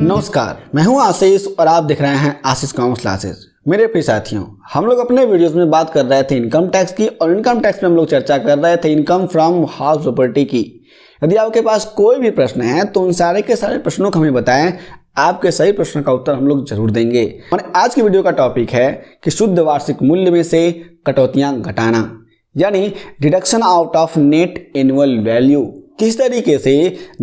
नमस्कार, मैं हूं आशीष और आप देख रहे हैं आशीष कॉमर्स क्लासेस। मेरे प्रिय साथियों, हम लोग अपने वीडियोस में बात कर रहे थे इनकम टैक्स की और इनकम टैक्स में हम लोग चर्चा कर रहे थे इनकम फ्रॉम हाउस प्रॉपर्टी की। यदि आपके पास कोई भी प्रश्न है तो उन सारे के सारे प्रश्नों को हमें बताएं, आपके सही प्रश्न का उत्तर हम लोग जरूर देंगे। और आज की वीडियो का टॉपिक है कि शुद्ध वार्षिक मूल्य में से कटौतियां घटाना, यानी deduction out of net annual value. किस तरीके से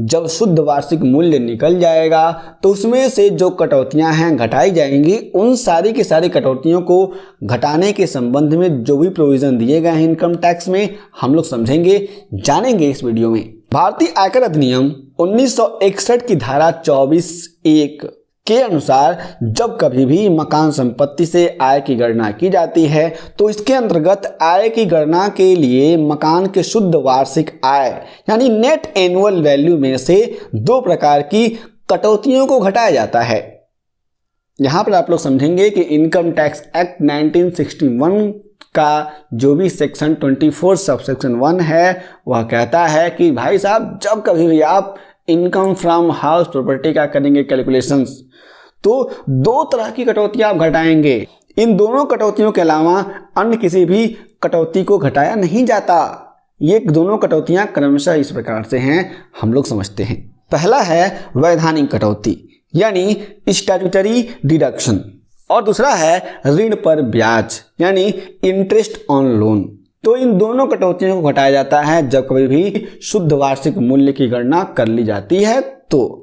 जब शुद्ध वार्षिक मूल्य निकल जाएगा तो उसमें से जो कटौतियां हैं घटाई जाएंगी, उन सारी की सारी कटौतियों को घटाने के संबंध में जो भी प्रोविजन दिए गए हैं इनकम टैक्स में, हम लोग समझेंगे, जानेंगे इस वीडियो में। भारतीय आयकर अधिनियम 1961 की धारा 24(1) के अनुसार जब कभी भी मकान संपत्ति से आय की गणना की जाती है तो इसके अंतर्गत आय की गणना के लिए मकान के शुद्ध वार्षिक आय यानी नेट एनुअल वैल्यू में से दो प्रकार की कटौतियों को घटाया जाता है। यहां पर आप लोग समझेंगे कि इनकम टैक्स एक्ट 1961 का जो भी सेक्शन 24 सबसेक्शन 1 है वह कहता है कि भाई साहब, जब कभी भी आप इनकम फ्रॉम हाउस प्रॉपर्टी का करेंगे कैलकुलेशंस तो दो तरह की कटौतियां आप घटाएंगे। इन दोनों कटौतियों के अलावा अन्य किसी भी कटौती को घटाया नहीं जाता। ये दोनों कटौतियां क्रमशः इस प्रकार से हैं, हम लोग समझते हैं। पहला है वैधानिक कटौती यानी स्टैट्यूटरी डिडक्शन, और दूसरा है ऋण पर ब्याज यानी इंटरेस्ट ऑन लोन। तो इन दोनों कटौतियों को घटाया जाता है जब कभी भी शुद्ध वार्षिक मूल्य की गणना कर ली जाती है। तो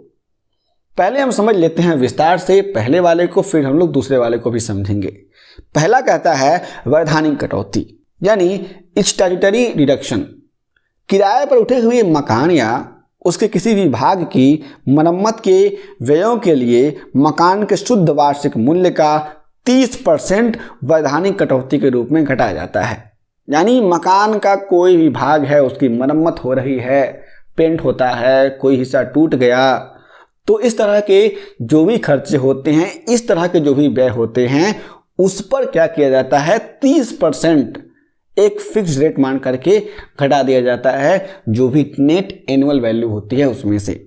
पहले हम समझ लेते हैं विस्तार से पहले वाले को, फिर हम लोग दूसरे वाले को भी समझेंगे। पहला कहता है वैधानिक कटौती यानी स्टैट्यूटरी डिडक्शन। किराए पर उठे हुए मकान या उसके किसी भी भाग की मरम्मत के व्ययों के लिए मकान के शुद्ध वार्षिक मूल्य का 30% वैधानिक कटौती के रूप में घटाया जाता है। यानी मकान का कोई भी भाग है, उसकी मरम्मत हो रही है, पेंट होता है, कोई हिस्सा टूट गया, तो इस तरह के जो भी खर्चे होते हैं, इस तरह के जो भी व्यय होते हैं, उस पर क्या किया जाता है, 30% एक फिक्स रेट मान करके घटा दिया जाता है, जो भी नेट एनुअल वैल्यू होती है उसमें से।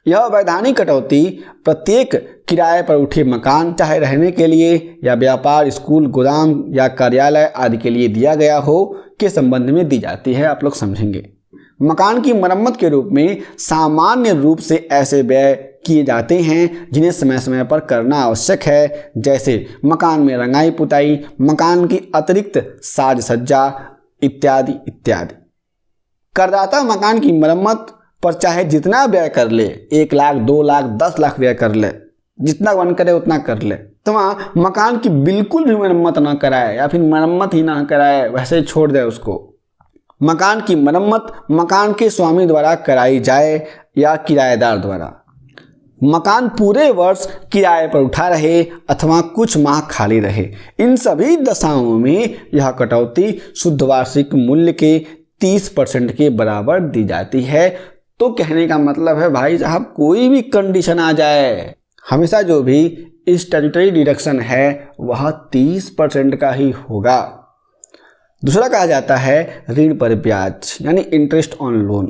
यह वैधानिक कटौती प्रत्येक किराए पर उठे मकान, चाहे रहने के लिए या व्यापार, स्कूल, गोदाम या कार्यालय आदि के लिए दिया गया हो, के संबंध में दी जाती है। आप लोग समझेंगे। मकान की मरम्मत के रूप में सामान्य रूप से ऐसे व्यय किए जाते हैं जिन्हें समय समय पर करना आवश्यक है, जैसे मकान में रंगाई पुताई, मकान की अतिरिक्त साज सज्जा इत्यादि इत्यादि। करदाता मकान की मरम्मत पर चाहे जितना व्यय कर ले, 1 लाख, 2 लाख, 10 लाख व्यय कर ले, जितना मन करे उतना कर ले, तो वहाँ मकान की बिल्कुल भी मरम्मत ना कराए या फिर मरम्मत ही ना कराए, वैसे ही छोड़ दे उसको। मकान की मरम्मत मकान के स्वामी द्वारा कराई जाए या किराएदार द्वारा। मकान पूरे वर्ष किराए पर उठा रहे अथवा कुछ माह खाली रहे, इन सभी दशाओं में यह कटौती शुद्ध वार्षिक मूल्य के 30% के बराबर दी जाती है। तो कहने का मतलब है भाई साहब, कोई भी कंडीशन आ जाए, हमेशा जो भी स्टैट्यूटरी डिडक्शन है वह 30% का ही होगा। दूसरा कहा जाता है ऋण पर ब्याज यानी इंटरेस्ट ऑन लोन।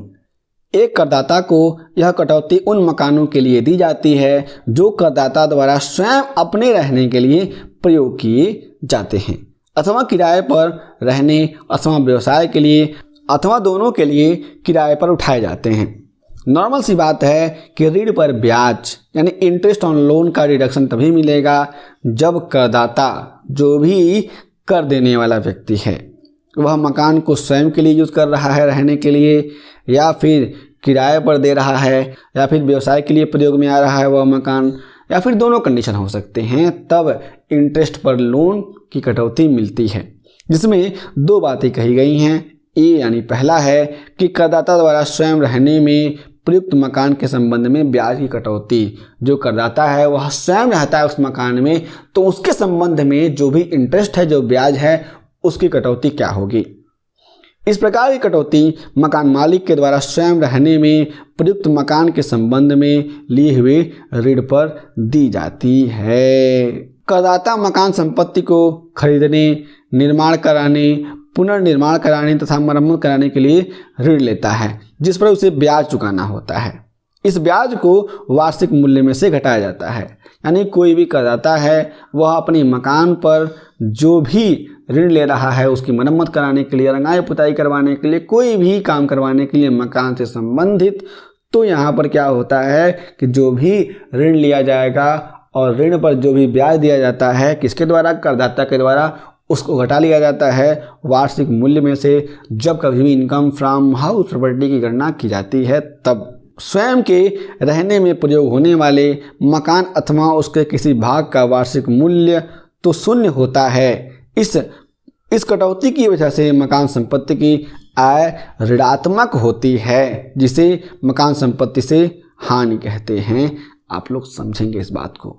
एक करदाता को यह कटौती उन मकानों के लिए दी जाती है जो करदाता द्वारा स्वयं अपने रहने के लिए प्रयोग किए जाते हैं, अथवा किराए पर रहने अथवा व्यवसाय के लिए अथवा दोनों के लिए किराए पर उठाए जाते हैं। नॉर्मल सी बात है कि ऋण पर ब्याज यानी इंटरेस्ट ऑन लोन का डिडक्शन तभी मिलेगा जब करदाता, जो भी कर देने वाला व्यक्ति है, वह मकान को स्वयं के लिए यूज़ कर रहा है रहने के लिए, या फिर किराए पर दे रहा है, या फिर व्यवसाय के लिए प्रयोग में आ रहा है वह मकान, या फिर दोनों कंडीशन हो सकते हैं, तब इंटरेस्ट पर लोन की कटौती मिलती है। जिसमें दो बातें कही गई हैं। ए यानी पहला है कि करदाता द्वारा स्वयं रहने में प्रयुक्त मकान के संबंध में ब्याज की कटौती, जो करदाता है वह स्वयं रहता है उस मकान में, तो उसके संबंध में जो भी इंटरेस्ट है, जो ब्याज है, उसकी कटौती क्या होगी। इस प्रकार की कटौती मकान मालिक के द्वारा स्वयं रहने में प्रयुक्त मकान के संबंध में लिए हुए ऋण पर दी जाती है। करदाता मकान संपत्ति को खरीदने, निर्माण कराने, पुनर्निर्माण कराने तथा मरम्मत कराने के लिए ऋण लेता है, जिस पर उसे ब्याज चुकाना होता है। इस ब्याज को वार्षिक मूल्य में से घटाया जाता है। यानी कोई भी करदाता है वह अपने मकान पर जो भी ऋण ले रहा है उसकी मरम्मत कराने के लिए, रंगाई पुताई करवाने के लिए, कोई भी काम करवाने के लिए मकान से संबंधित, तो यहाँ पर क्या होता है कि जो भी ऋण लिया जाएगा और ऋण पर जो भी ब्याज दिया जाता है किसके द्वारा, करदाता के द्वारा, उसको घटा लिया जाता है वार्षिक मूल्य में से जब कभी भी इनकम फ्रॉम हाउस प्रॉपर्टी की गणना की जाती है तब। स्वयं के रहने में प्रयोग होने वाले मकान अथवा उसके किसी भाग का वार्षिक मूल्य तो शून्य होता है। इस कटौती की वजह से मकान संपत्ति की आय ऋणात्मक होती है, जिसे मकान संपत्ति से हानि कहते हैं। आप लोग समझेंगे इस बात को।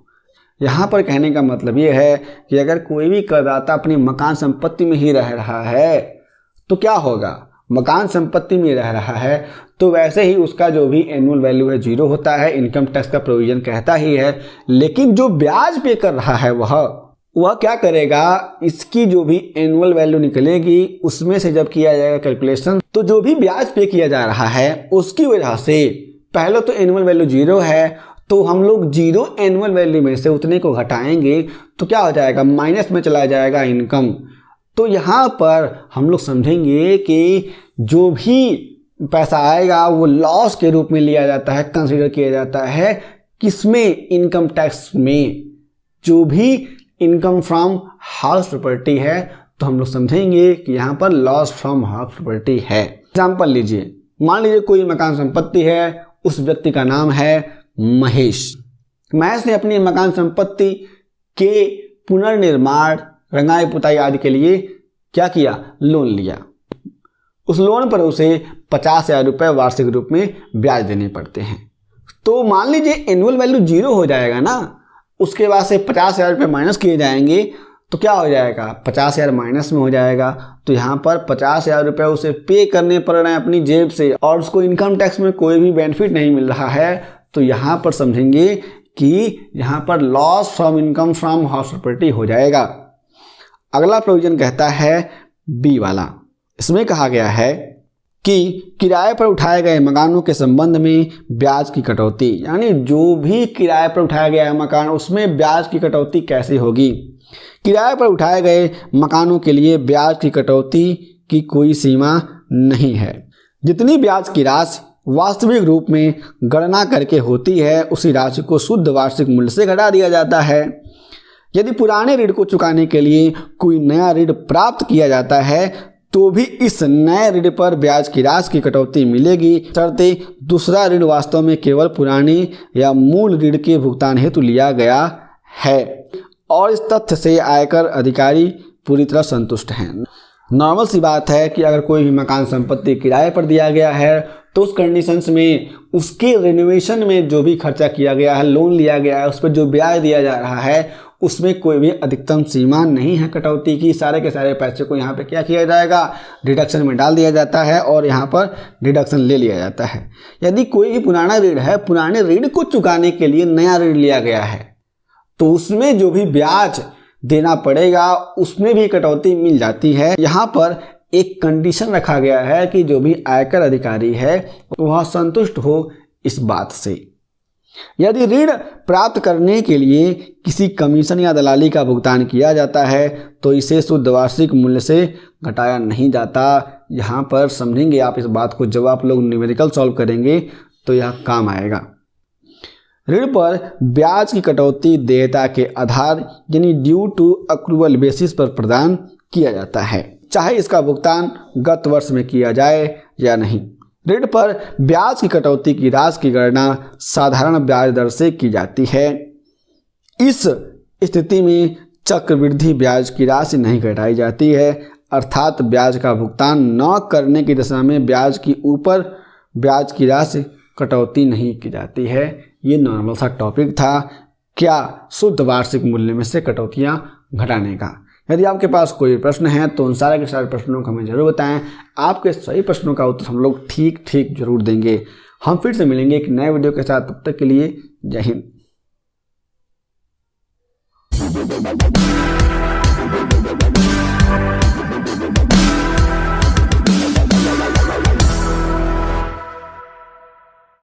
यहाँ पर कहने का मतलब ये है कि अगर कोई भी करदाता अपनी मकान संपत्ति में ही रह रहा है तो क्या होगा, मकान संपत्ति में रह रहा है तो वैसे ही उसका जो भी एनुअल वैल्यू है 0 होता है, इनकम टैक्स का प्रोविजन कहता ही है। लेकिन जो ब्याज पे कर रहा है वह क्या करेगा, इसकी जो भी एनुअल वैल्यू निकलेगी उसमें से जब किया जाएगा कैलकुलेशन, तो जो भी ब्याज पे किया जा रहा है उसकी वजह से पहले तो एनुअल वैल्यू 0 है, तो हम लोग 0 एनुअल वैल्यू में से उतने को घटाएंगे तो क्या हो जाएगा, माइनस में चला जाएगा इनकम। तो यहाँ पर हम लोग समझेंगे कि जो भी पैसा आएगा वो लॉस के रूप में लिया जाता है, कंसीडर किया जाता है किसमें, इनकम टैक्स में। जो भी इनकम फ्रॉम हाउस प्रॉपर्टी है तो हम लोग समझेंगे कि यहाँ पर लॉस फ्रॉम हाउस प्रॉपर्टी है। एग्जाम्पल लीजिए, मान लीजिए कोई मकान संपत्ति है, उस व्यक्ति का नाम है महेश ने अपनी मकान संपत्ति के पुनर्निर्माण, रंगाई पुताई आदि के लिए क्या किया, लोन लिया। उस लोन पर उसे 50,000 रुपये वार्षिक रूप में ब्याज देने पड़ते हैं। तो मान लीजिए एनुअल वैल्यू 0 हो जाएगा ना, उसके बाद से 50,000 रुपये माइनस किए जाएंगे तो क्या हो जाएगा, 50,000 माइनस में हो जाएगा। तो यहाँ पर 50,000 रुपये उसे पे करने पड़ रहे हैं अपनी जेब से और उसको इनकम टैक्स में कोई भी बेनिफिट नहीं मिल रहा है। तो यहाँ पर समझेंगे कि यहाँ पर loss from income from house property हो जाएगा। अगला प्रोविजन कहता है बी वाला, इसमें कहा गया है कि किराए पर उठाए गए मकानों के संबंध में ब्याज की कटौती, यानी जो भी किराए पर उठाया गया है मकान उसमें ब्याज की कटौती कैसे होगी। किराए पर उठाए गए मकानों के लिए ब्याज की कटौती की कोई सीमा नहीं है। जितनी ब्याज की राशि वास्तविक रूप में गणना करके होती है उसी राशि को शुद्ध वार्षिक मूल्य से घटा दिया जाता है। यदि पुराने ऋण को चुकाने के लिए कोई नया ऋण प्राप्त किया जाता है तो भी इस नए ऋण पर ब्याज की राशि की कटौती मिलेगी, शर्ते दूसरा ऋण वास्तव में केवल पुराने या मूल ऋण के भुगतान हेतु लिया गया है और इस तथ्य से आयकर अधिकारी पूरी तरह संतुष्ट हैं। नॉर्मल सी बात है कि अगर कोई भी मकान संपत्ति किराए पर दिया गया है तो उस कंडीशंस में उसके रिनोवेशन में जो भी खर्चा किया गया है, लोन लिया गया है, उस पर जो ब्याज दिया जा रहा है उसमें कोई भी अधिकतम सीमा नहीं है कटौती की। सारे के सारे पैसे को यहाँ पे क्या किया जाएगा, डिडक्शन में डाल दिया जाता है और यहाँ पर डिडक्शन ले लिया जाता है। यदि कोई भी पुराना ऋण है, पुराने ऋण को चुकाने के लिए नया ऋण लिया गया है तो उसमें जो भी ब्याज देना पड़ेगा उसमें भी कटौती मिल जाती है। यहाँ पर एक कंडीशन रखा गया है कि जो भी आयकर अधिकारी है वह संतुष्ट हो इस बात से। यदि ऋण प्राप्त करने के लिए किसी कमीशन या दलाली का भुगतान किया जाता है तो इसे शुद्ध वार्षिक मूल्य से घटाया नहीं जाता। यहाँ पर समझेंगे आप इस बात को, जब आप लोग न्यूमेरिकल सॉल्व करेंगे तो यह काम आएगा। ऋण पर ब्याज की कटौती देयता के आधार यानी ड्यू टू अक्रूवल बेसिस पर प्रदान किया जाता है, चाहे इसका भुगतान गत वर्ष में किया जाए या नहीं। ऋण पर ब्याज की कटौती की राशि की गणना साधारण ब्याज दर से की जाती है। इस स्थिति में चक्रवृद्धि ब्याज की राशि नहीं घटाई जाती है, अर्थात ब्याज का भुगतान न करने की दशा में ब्याज की ऊपर ब्याज की राशि कटौती नहीं की जाती है। ये नॉर्मल सा टॉपिक था, क्या शुद्ध वार्षिक मूल्य में से कटौतियाँ घटाने का। यदि आपके पास कोई प्रश्न है तो उन सारे के सारे प्रश्नों को हमें जरूर बताएं। आपके सही प्रश्नों का उत्तर हम लोग ठीक जरूर देंगे। हम फिर से मिलेंगे एक नए वीडियो के साथ, तब तक के लिए जय हिंद।